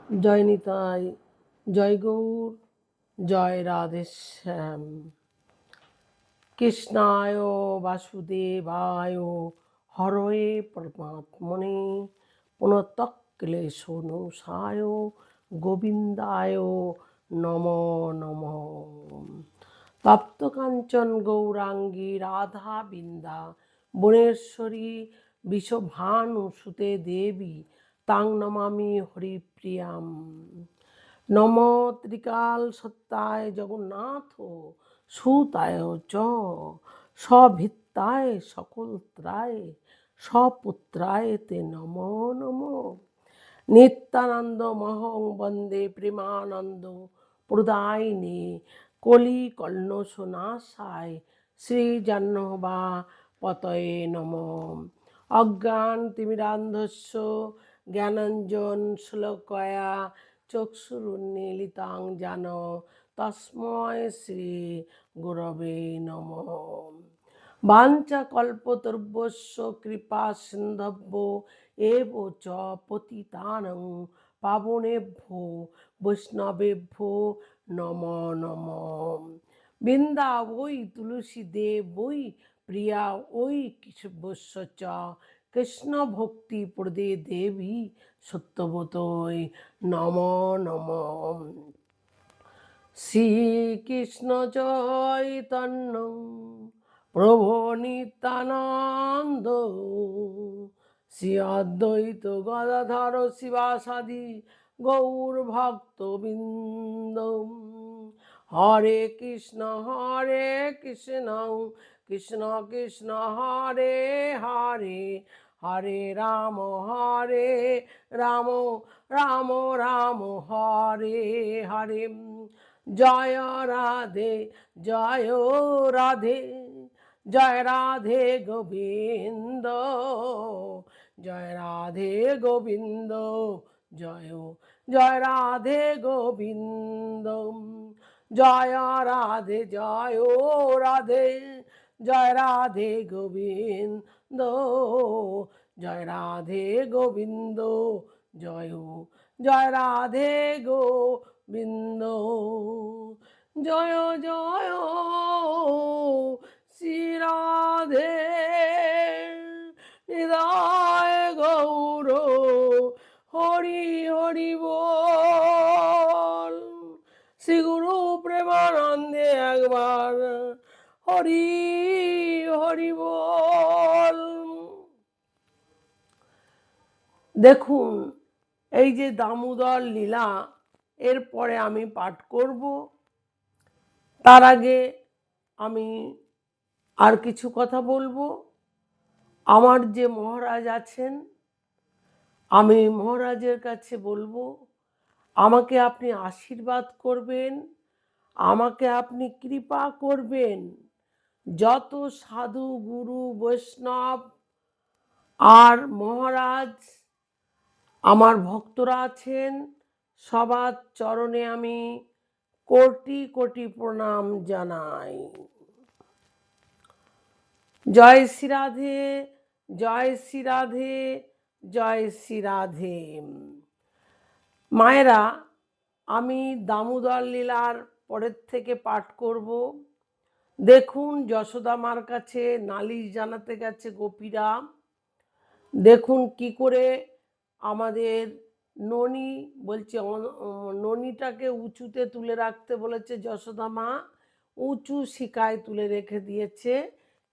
জয় নিতাই, জয় গৌর, জয় রাধেশ্যাম। কৃষ্ণায় বাসুদেবায় হরয়ে পরমাত্মনে পুনঃ ক্লেশনাশায় গোবিন্দায় নমো নমঃ। তপ্ত কাঞ্চন গৌরাঙ্গী রাধা বৃন্দা বনেশ্বরী বিষভানুসুতে দেবী তাং নমামি হরিপ্রিয়াম। নম ত্রিকাল সত্যায় জগন্নাথ সুতায় চ সভিত্তায় সকলত্রায় সপুত্রায় তে নমো নমো। নিত্যানন্দ মহং বন্দে প্রেমানন্দ প্রদায়িনে কলি কর্ণশনাশায় শ্রী জাহ্নবা পতয়ে নমঃ। অজ্ঞান তিমিরান্ধস্য জ্ঞানাঞ্জন শ্লোকয়া চক্ষুরুন্মীলিতাং যেন তস্মৈ শ্রী গুরবে নমঃ। বাঞ্ছাকল্পতরুভ্যশ্চ কৃপা সিন্ধব্য এব চ পতিতানাং পাবনেভ্যো বৈষ্ণবেভ্যো নমো নমঃ। বৃন্দা ওই তুলসী দেব ওই প্রিয়া ওই কেশবস্য চ কৃষ্ণ ভক্তি প্রদে দেবী সত্যবতৈ নমো নমঃ। শ্রীকৃষ্ণ চৈতন্য প্রভু নিত্যানন্দ শ্রী অদ্বৈত গদাধর শিবাসাদি গৌর ভক্তবৃন্দ। হরে কৃষ্ণ কৃষ্ণ কৃষ্ণ হরে হরে, হরে রাম রাম রাম হরে হরে। জয় রাধে জয় রাধে, জয় রাধে গোবিন্দ, জয় রাধে গোবিন্দ, জয় জয় রাধে গোবিন্দ। জয় রাধে জয় রাধে, জয় রাধে গোবিন্দ, জয় রাধে গোবিন্দ, জয় জয় রাধে গোবিন্দ। জয় জয় শ্রী রাধে হৃদয় গৌর হরি হরি বল। শ্রী গুরু প্রেমানন্দে একবার হরি হরি বল। দেখুন, এই যে দামোদর লীলা এরপরে আমি পাঠ করব। তার আগে আমি আর কিছু কথা বলবো। আমার যে মহারাজ আছেন, আমি মহারাজের কাছে বলবো আমাকে আপনি আশীর্বাদ করবেন, আমাকে আপনি কৃপা করবেন। যত সাধু গুরু বৈষ্ণব আর মহারাজ আমার ভক্তরা আছেন, সবার চরণে আমি কোটি কোটি প্রণাম জানাই। জয় শ্রী রাধে, জয় শ্রী রাধে, জয় শ্রী রাধে। মায়েরা, আমি দামোদর লীলার পরের থেকে পাঠ করব। দেখুন, যশোদা মার কাছে নালিশ জানাতে গেছে গোপীরা। দেখুন কি করে আমাদের ননী বলছে, ননীটাকে উঁচুতে তুলে রাখতে বলেছে যশোদা মা, উঁচু শিকায় তুলে রেখে দিয়েছে।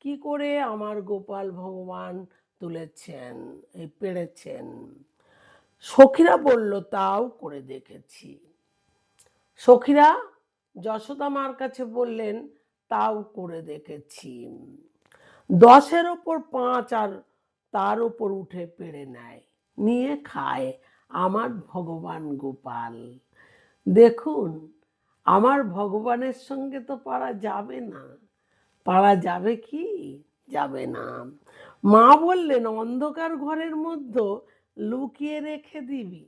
কি করে আমার গোপাল ভগবান তুলেছেন, এই পেড়েছেন। সখীরা বলল তাও করে দেখেছি। সখীরা যশোদা মার কাছে বললেন তাও করে দেখেছি। 10-এর ওপর 5 আর তার উপর উঠে পেড়ে নেয়, নিয়ে খায় আমার ভগবান গোপাল। দেখুন, আমার ভগবানের সঙ্গে তো পারা যাবে না। পারা যাবে কি? যাবে না। মা বললেন অন্ধকার ঘরের মধ্যে লুকিয়ে রেখে দিবি,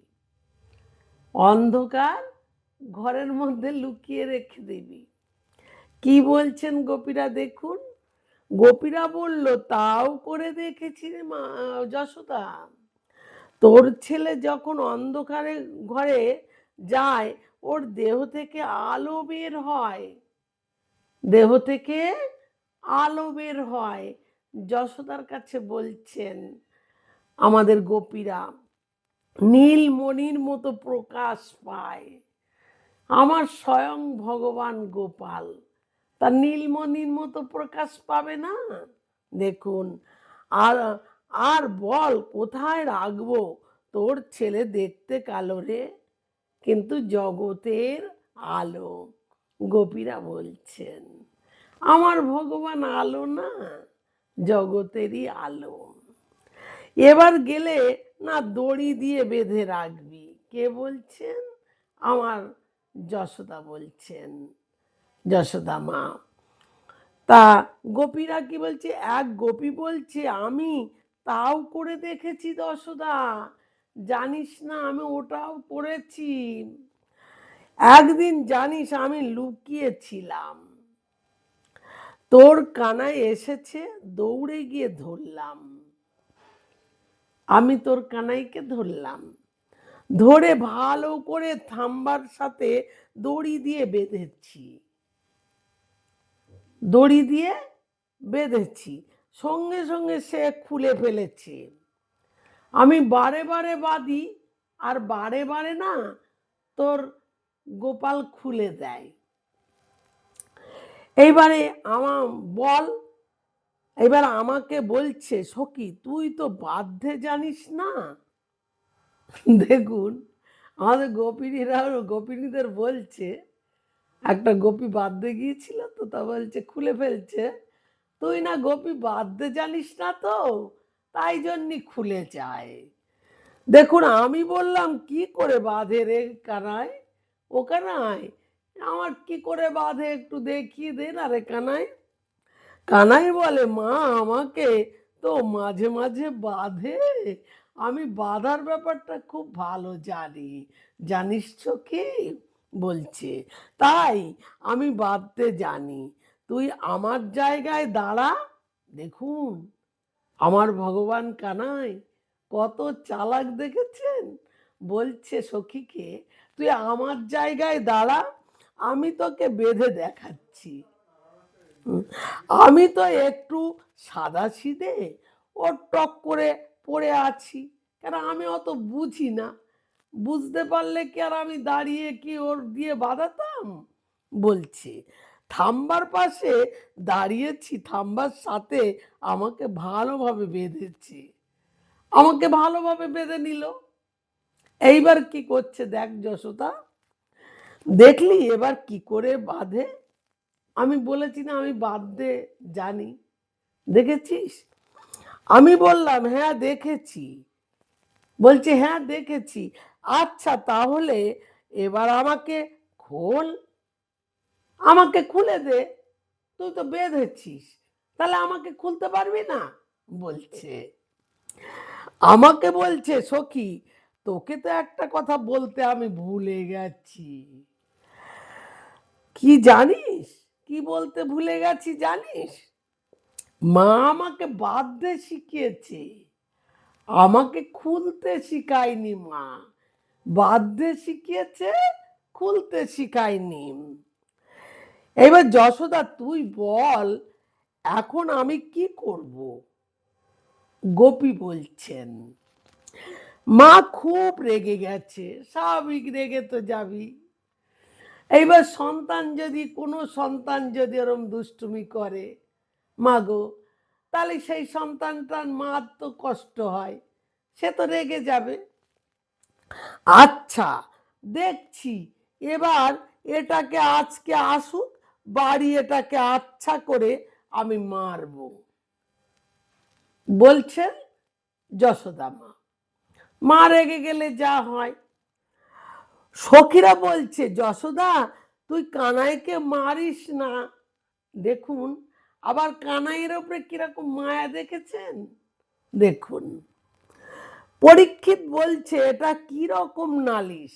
অন্ধকার ঘরের মধ্যে লুকিয়ে রেখে দিবি। কি বলছেন গোপীরা দেখুন। গোপীরা বলল তাও করে দেখেছি রে মা যশোদা, তোর ছেলে যখন অন্ধকারে ঘরে যায়, ওর দেহ থেকে আলো বের হয়, দেহ থেকে আলো বের হয়। যশোদার কাছে বলছেন আমাদের গোপীরা, নীলমণির মতো প্রকাশ পায় আমার স্বয়ং ভগবান গোপাল, তা নীলমণির মতো প্রকাশ পাবে না? দেখুন, আর আর বল কোথায় রাখবো? তোর ছেলে দেখতে কালো রে, কিন্তু জগতের আলো। গোপীরা বলছেন আমার ভগবান আলো না, জগতেরই আলো। এবার গেলে না দড়ি দিয়ে বেঁধে রাখবি। কে বলছেন? আমার যশোদা বলছেন, যশোদা মা। তা গোপীরা কি বলছে? এক গোপী বলছে আমি তাও করে দেখেছি যশোদা, জানিস না আমি ওটাও করেছি। একদিন জানিস আমি লুকিয়েছিলাম, তোর কানাই এসেছে, দৌড়ে গিয়ে ধরলাম, আমি তোর কানাইকে ধরলাম, ধরে ভালো করে থাম্বার সাথে দড়ি দিয়ে বেঁধেছি, দড়ি দিয়ে বেঁধেছি, সঙ্গে সঙ্গে সে খুলে ফেলেছে। আমি বারে বারে বাঁধি, আর বারে বারে না তোর গোপাল খুলে দেয়। এইবারে আমার বল, এবার আমাকে বলছে সখী তুই তো বাঁধতে জানিস না। দেখুন, আমাদের গোপিনীরা গোপিনীদের বলছে, একটা গোপী বাঁধতে গিয়েছিল তো, তা বলছে খুলে ফেলছে, তুই না গোপী বাঁধতে জানিস না তো, তাই জন্যই খুলে যায়। দেখুন, আমি বললাম কি করে বাঁধে রে কানাই? ও কানাই, আমার কি করে বাঁধে একটু দেখিয়ে দে না রে কানাই। কানাই বলে মা আমাকে তো মাঝে মাঝে বাঁধে, আমি বাঁধার ব্যাপারটা খুব ভালো জানি, জানিস তো কি বলছে, তাই আমি বাঁধতে জানি, তুই আমার জায়গায় দাঁড়া। দেখুন, আমার ভগবান কানাই কত চালাক দেখেছেন, বলছে সখীকে তুই আমার জায়গায় দাঁড়া, আমি তোকে বেঁধে দেখাচ্ছি। আমি তো একটু সাদাসিধে ওর টক করে পড়ে আছি, কেন আমি অত বুঝি না, বুঝতে পারলে কি আর আমি দাঁড়িয়ে কি ওর দিয়ে বাঁধাতাম? বলছে থাম্বার পাশে দাঁড়িয়েছি, থাম্বার সাথে আমাকে ভালোভাবে বেঁধেছে, আমাকে ভালোভাবে বেঁধে নিল। এইবার কি করছে দেখ যশোদা, দেখলি এবার কি করে বাঁধে? আমি বলেছি না আমি বাঁধতে জানি, দেখেছিস? আমি বললাম হ্যাঁ দেখেছি। বলছে হ্যাঁ দেখেছি। আচ্ছা তাহলে এবার আমাকে খোল, আমাকে খুলে দে, তুই তো বেঁধেছিস, তাহলে আমাকে খুলতে পারবি না? বলছে, আমাকে বলছে সখী তোকে তো একটা কথা বলতে আমি ভুলে গেছি। কি জানিস? কি বলতে ভুলে গেছি জানিস? মা আমাকে বাঁধতে শিখিয়েছে, আমাকে খুলতে শিখায়নি। মা বাঁধতে শিখিয়েছে, খুলতে শিখায়নি। এবার যশোদা তুই বল এখন আমি কি করব? গোপী বলছেন, মা খুব রেগে গেছে, স্বাভাবিক রেগে তো যাবি। এইবার সন্তান যদি, কোনো সন্তান যদি ওরম দুষ্টুমি করে মা গো, তাহলে সেই সন্তানটার মার তো কষ্ট হয়, সে তো রেগে যাবে। আচ্ছা দেখছি, এবার এটাকে আজকে আসুক বাড়ি, এটাকে আচ্ছা করে আমি মারব, বলছেন যশোদা মা। মা রেগে গেলে যা হয়। সখীরা বলছে যশোদা তুই কানাইকে মারিস না। দেখুন, আবার কানাইয়ের উপরে কিরকম মায়া দেখেছেন। দেখুন, পরীক্ষিত বলছে এটা কি রকম নালিশ,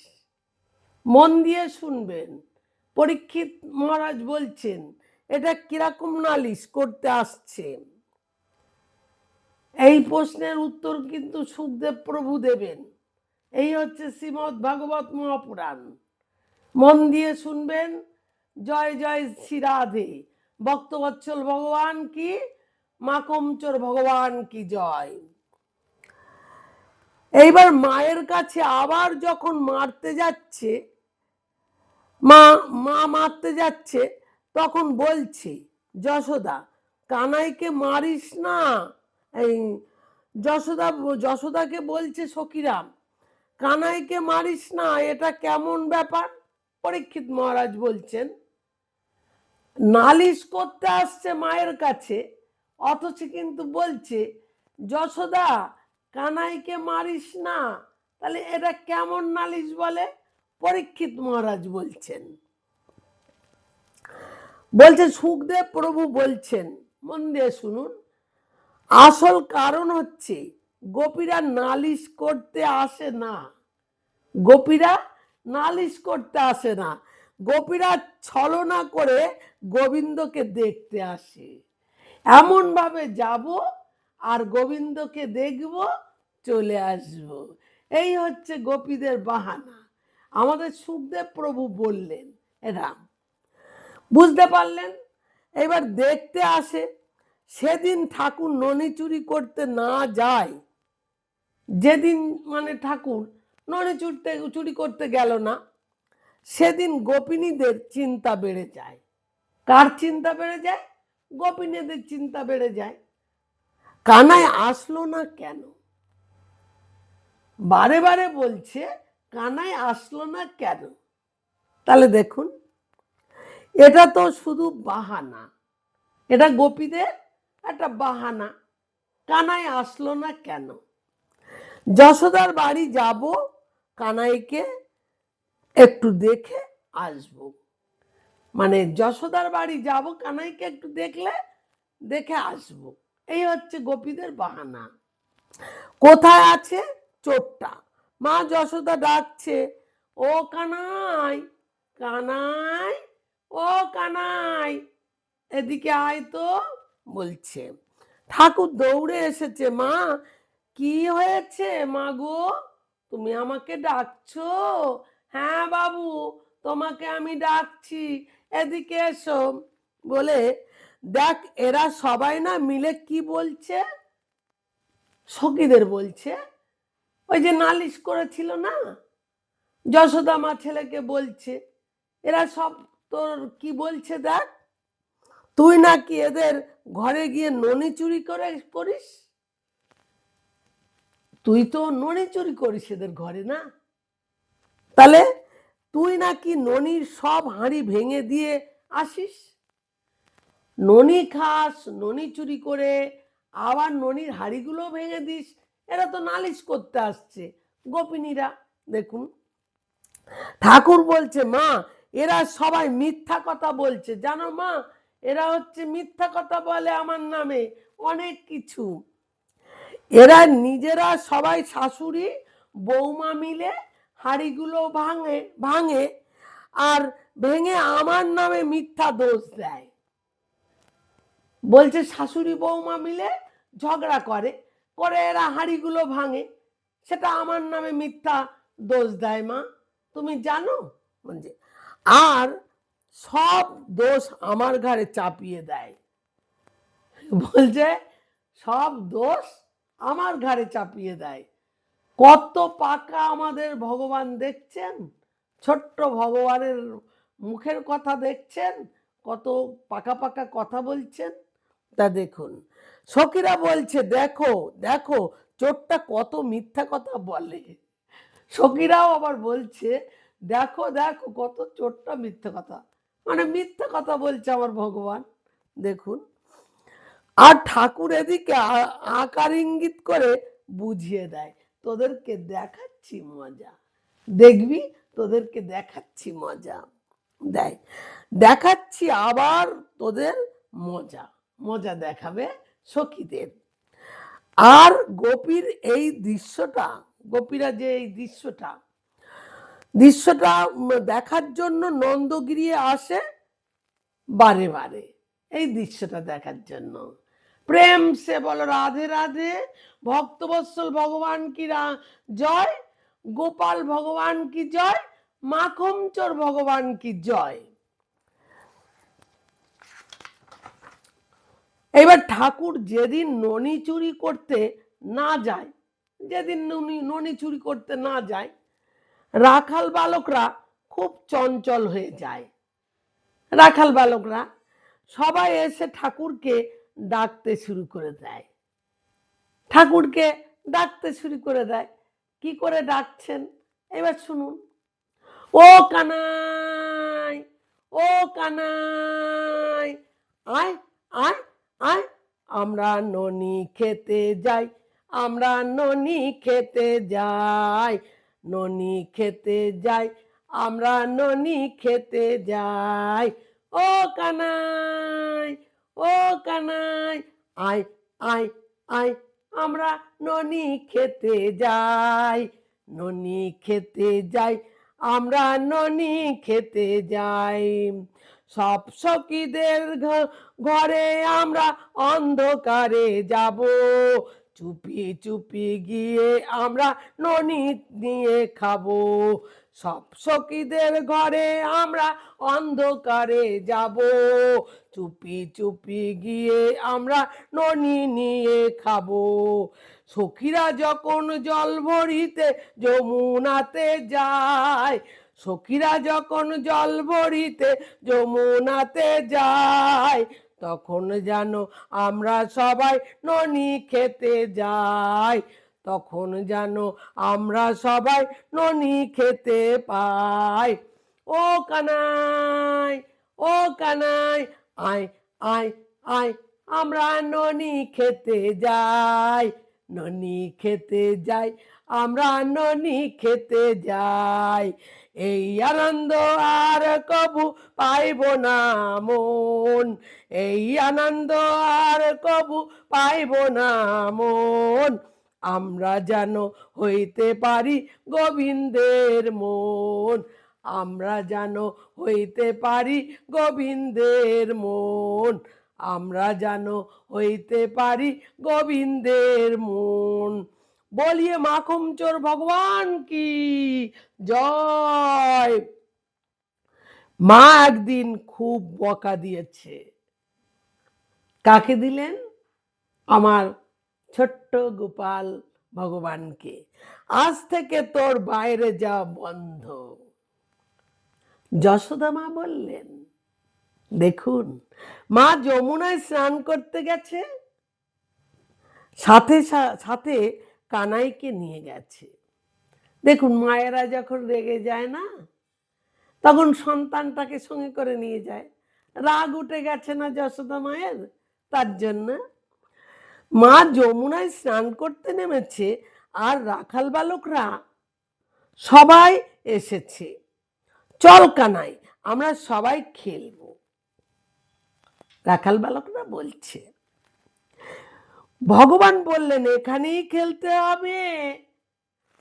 মন দিয়ে শুনবেন। পরীক্ষিত মহারাজ বলছেন এটা কিরকম নালিশ করতে আসছে। এই প্রশ্নের উত্তর কিন্তু সুখদেব প্রভু দেবেন। এই হচ্ছে শ্রীমদ্ ভাগবত মহাপুরাণ। মন দিয়ে শুনবেন। জয় জয় শ্রী রাধে। ভক্তবৎসল ভগবান কি, মাকমচোর ভগবান কি জয়। এইবার মায়ের কাছে আবার যখন মারতে যাচ্ছে, মা মারতে যাচ্ছে, তখন বলছে যশোদা, কানাইকে মারিস না। এই যশোদাকে বলছে সখীরাম, কানাইকে মারিস না, এটা কেমন ব্যাপার। পরীক্ষিত মহারাজ বলছেন, নালিশ করতে আসছে মায়ের কাছে, অথচ কিন্তু বলছে যশোদা কানাইকে মারিস না, তাহলে এটা কেমন নালিশ বলে। পরীক্ষিত মহারাজ বলছেন, সুখদেব প্রভু বলছেন, মন দিয়ে শুনুন, আসল কারণ হচ্ছে গোপীরা নালিশ করতে আসে না। গোপীরা নালিশ করতে আসে না, গোপীরা ছলনা করে গোবিন্দকে দেখতে আসে। এমন ভাবে যাব আর গোবিন্দকে দেখব, চলে আসব, এই হচ্ছে গোপীদের বাহানা। আমাদের সুখদেব প্রভু বললেন, এটা বুঝতে পারলেন। এবার দেখতে আসে। সেদিন ঠাকুর ননি চুরি করতে না যায়, যেদিন মানে ঠাকুর ননি চুরি করতে গেল না, সেদিন গোপিনীদের চিন্তা বেড়ে যায়। কার চিন্তা বেড়ে যায়? গোপিনীদের চিন্তা বেড়ে যায়। কানাই আসলো না কেন? বারে বারে বলছে কানাই আসলো না কেন। তাহলে দেখুন, এটা তো শুধু বাহানা, এটা গোপীদের একটা বাহানা। কানাই আসলো না কেন? যশোদার বাড়ি যাব, কানাইকে একটু দেখে আসব, মানে যশোদার বাড়ি যাব, কানাইকে একটু দেখে আসব, এই হচ্ছে গোপীদের বাহানা। কোথায় আছে চোরটা? মা যশোদা ডাকছে, ও কানাই, কানাই, ও কানাই, এদিকে আয় তো, বলছে। ঠাকুর দৌড়ে এসেছে। মা, কি হয়েছে মা গো, তুমি আমাকে ডাকছো? হ্যাঁ বাবু, তোমাকে আমি ডাকছি, এদিকে এসো। বলে, দেখ এরা সবাই না মিলে কি বলছে। সখীদের বলছে, ওই যে নালিশ করেছিল না, যশোদা মা ছেলেকে বলছে, এরা সব তোর কি বলছে দেখ, তুই নাকি এদের ঘরে গিয়ে ননি চুরি করিস। তুই তো ননি চুরি করিস এদের ঘরে, না? তাহলে তুই নাকি ননির সব হাঁড়ি ভেঙে দিয়ে আসিস, ননি খাস, ননি চুরি করে আবার ননির হাঁড়িগুলো ভেঙে দিস। এরা তো নালিশ করতে আসছে গোপিনীরা। দেখুন, ঠাকুর বলছে, মা এরা সবাই মিথ্যা কথা বলছে, জানো মা, এরা হচ্ছে মিথ্যা কথা বলে আমার নামে অনেক কিছু। এরা নিজেরা সবাই শাশুড়ি বৌমা মিলে হাঁড়িগুলো ভাঙে আর ভেঙে আমার নামে মিথ্যা দোষ দেয়। বলছে শাশুড়ি বৌমা মিলে ঝগড়া করে এরা হাঁড়িগুলো ভাঙে, সেটা আমার নামে মিথ্যা দোষ দেয়। মা তুমি জানো? বলছে, আর সব দোষ আমার ঘাড়ে চাপিয়ে দেয়। বলছে সব দোষ আমার ঘাড়ে চাপিয়ে দেয়। কত পাকা আমাদের ভগবান দেখছেন, ছোট্ট ভগবানের মুখের কথা দেখছেন, কত পাকা পাকা কথা বলছেন। তা দেখুন, সখীরা বলছে, দেখো দেখো চোরটা কত মিথ্যা কথা বলে। সখীরাও আবার বলছে, দেখো দেখো কত চোরটা মিথ্যা কথা, মানে মিথ্যা কথা বলছে আমার ভগবান। দেখুন, আর ঠাকুর এদিকে আকার ইঙ্গিত করে বুঝিয়ে দেয়, তোদেরকে দেখাচ্ছি মজা, দেখবি তোদেরকে দেখাচ্ছি মজা, দেখাচ্ছি আবার তোদের মজা দেখাবে সখীদের। আর গোপীর এই দৃশ্যটা, গোপীরা যে এই দৃশ্যটা দেখার জন্য নন্দগিরি আসে বারে বারে, এই দৃশ্যটা দেখার জন্য। প্রেম সে বলো রাধে রাধে। ভক্তবৎসল ভগবান কি জয়, গোপাল ভগবান কি জয়, মাখনচোর ভগবান কি জয়। এবার ঠাকুর যেদিন ননি চুরি করতে না যায়, যেদিন ননি চুরি করতে না যায়, রাখাল বালকরা খুব চঞ্চল হয়ে যায়। রাখাল বালকরা সবাই এসে ঠাকুরকে ডাকতে শুরু করে দেয়। ঠাকুরকে ডাকতে শুরু করে দেয়। কি করে ডাকছেন এবার শুনুন। ও কানাই, ও কানাই, আয় আয় আয়, আমরা ননি খেতে যাই, আমরা ননি খেতে যাই, ননি খেতে যাই, আমরা ননি খেতে যাই। ও কানাই, ও কানাই, আয় আয় আয়, আমরা ননি খেতে যাই, ননি খেতে যাই, আমরা ননি খেতে যাই। সব সখীদের ঘরে আমরা অন্ধকারে যাব, চুপি চুপি গিয়ে আমরা ননি নিয়ে খাবো। সব সখীদের ঘরে আমরা অন্ধকারে যাব, চুপি চুপি গিয়ে আমরা ননি নিয়ে খাবো। সখীরা যখন জল ভরিতে যমুনাতে যায়, সখীরা যখন জল ভরিতে যমুনাতে যায়, তখন যেন আমরা সবাই ননি খেতে যাই, তখন যেন আমরা সবাই ননি খেতে পাই। ও কানাই, ও কানাই, আয় আয় আয়, আমরা ননি খেতে যাই, ননি খেতে যাই, আমরা ননি খেতে যাই। এই আনন্দ আর কবু পাইব না মন, এই আনন্দ আর কবু পাইব না মন, আমরা যেন হইতে পারি গোবিন্দের মন, আমরা যেন হইতে পারি গোবিন্দের মন, আমরা যেন হইতে পারি গোবিন্দের মন। বলিয়ে মাখনচোর ভগবান কি জয়। মা একদিন খুব বকা দিয়েছে। কাকে দিলেন? আমার ছোট্ট গোপাল ভগবানকে। আজ থেকে তোর বাইরে যাওয়া বন্ধ। যশোদা মা বললেন, দেখুন মা যমুনায় স্নান করতে গেছে, সাথে সাথে কানাইকে নিয়ে গেছে। দেখুন মায়েরা যখন রেগে যায় না, তখন সন্তানটাকে সঙ্গে করে নিয়ে যায়। রাগ উঠে গেছে না যশোদা মায়ের, তার জন্য মা যমুনায় স্নান করতে নেমেছে, আর রাখাল বালকরা সবাই এসেছে। চল কানাই, আমরা সবাই খেলবো। রাখাল বালকরা বলছে। ভগবান বললেন এখানেই খেলতে হবে,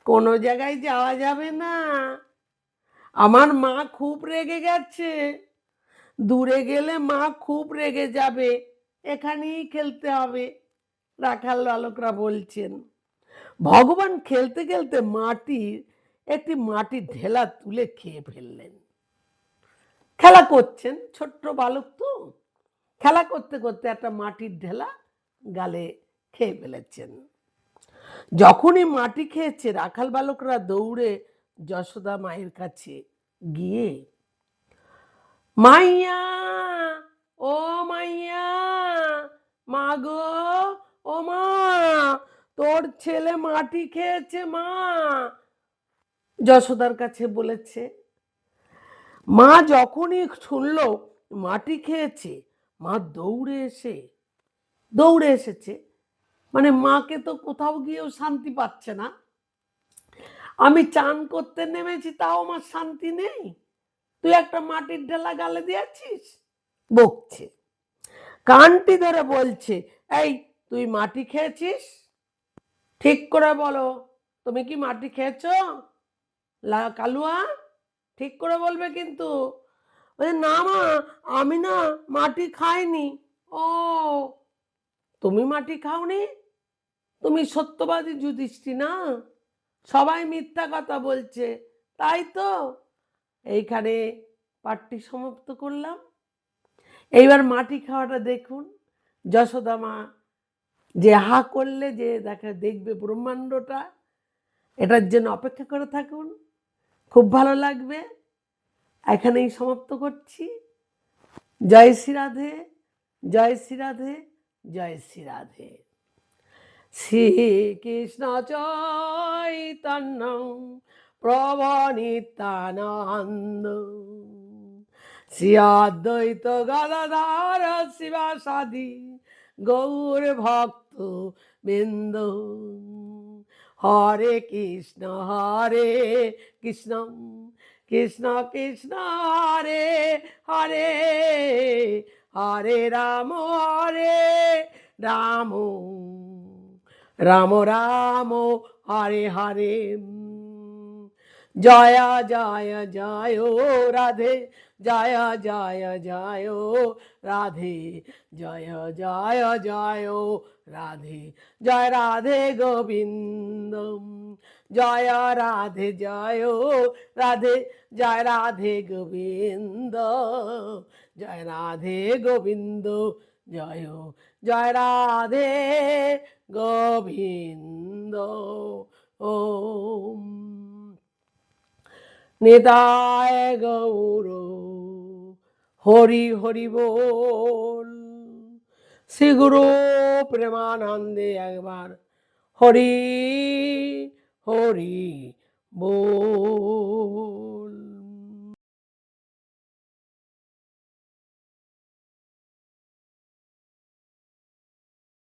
কোনো জায়গায় যাওয়া যাবে না। আমার মা খুব রেগে গেছে, দূরে গেলে মা খুব রেগে যাবে, এখানেই খেলতে হবে। রাখাল বালকরা বলছেন। ভগবান খেলতে খেলতে একটি মাটির ঢেলা তুলে খেয়ে ফেললেন। খেলা করছেন, ছোট্ট বালক তো, খেলা করতে করতে একটা মাটির ঢেলা গালে খেয়ে ফেলেছেন। যখনই মাটি খেয়েছে, রাখাল বালকরা দৌড়ে যশোদা মায়ের কাছে গিয়ে, মাইয়া, ও মাইয়া, মা গো, ও মা, তোর ছেলে মাটি খেয়েছে মা, যশোদার কাছে বলেছে। মা যখনই শুনলো মাটি খেয়েছে, মা দৌড়ে এসেছে। মানে মাকে তো কোথাও গিয়েও শান্তি পাচ্ছে না। আমি চান করতে নেমেছি, তাও আমার শান্তি নেই, তুই একটা মাটির ঢেলা গালে দিয়েছিস, বকছে। কানটি ধরে বলছে, এই তুই মাটি খেয়েছিস? ঠিক করে বলো, তুমি কি মাটি খেয়েছো? কালুয়া, ঠিক করে বলবে কিন্তু। না মা, আমি না মাটি খাইনি। ও, তুমি মাটি খাওনি? তুমি সত্যবাদী যুধিষ্ঠির না? সবাই মিথ্যা কথা বলছে, তাই তো? এইখানে পাঠটি সমাপ্ত করলাম। এইবার মাটি খাওয়াটা দেখুন। যশোদা মা যে হা করলে যে দেখবে ব্রহ্মাণ্ডটা, এটার জন্য অপেক্ষা করে থাকুন, খুব ভালো লাগবে। এখানেই সমাপ্ত করছি। জয় শ্রী রাধে, জয় শ্রী রাধে, জয় শ্রী রাধে। শ্রীকৃষ্ণ চৈতন্য প্রভু নিত্যানন্দ, শ্রী অদ্বৈত গদাধর শিবাসাদি গৌর ভক্ত বৃন্দ। হরে কৃষ্ণ কৃষ্ণ কৃষ্ণ হরে হরে, হরে রাম রাম রাম রাম হরে হরে। জয় জয় জয় রাধে, জয় জয় জয় রাধে, জয় জয় জয় রাধে, জয় রাধে গোবিন্দ, জয় রাধে জয় রাধে, জয় রাধে গোবিন্দ, জয় রাধে গোবিন্দ, জয় জয় রাধে গোবিন্দ। ওম নিতায় গৌর হরি হরি বল। শ্রী গুরু প্রেমানন্দে একবার হরি হরি বল।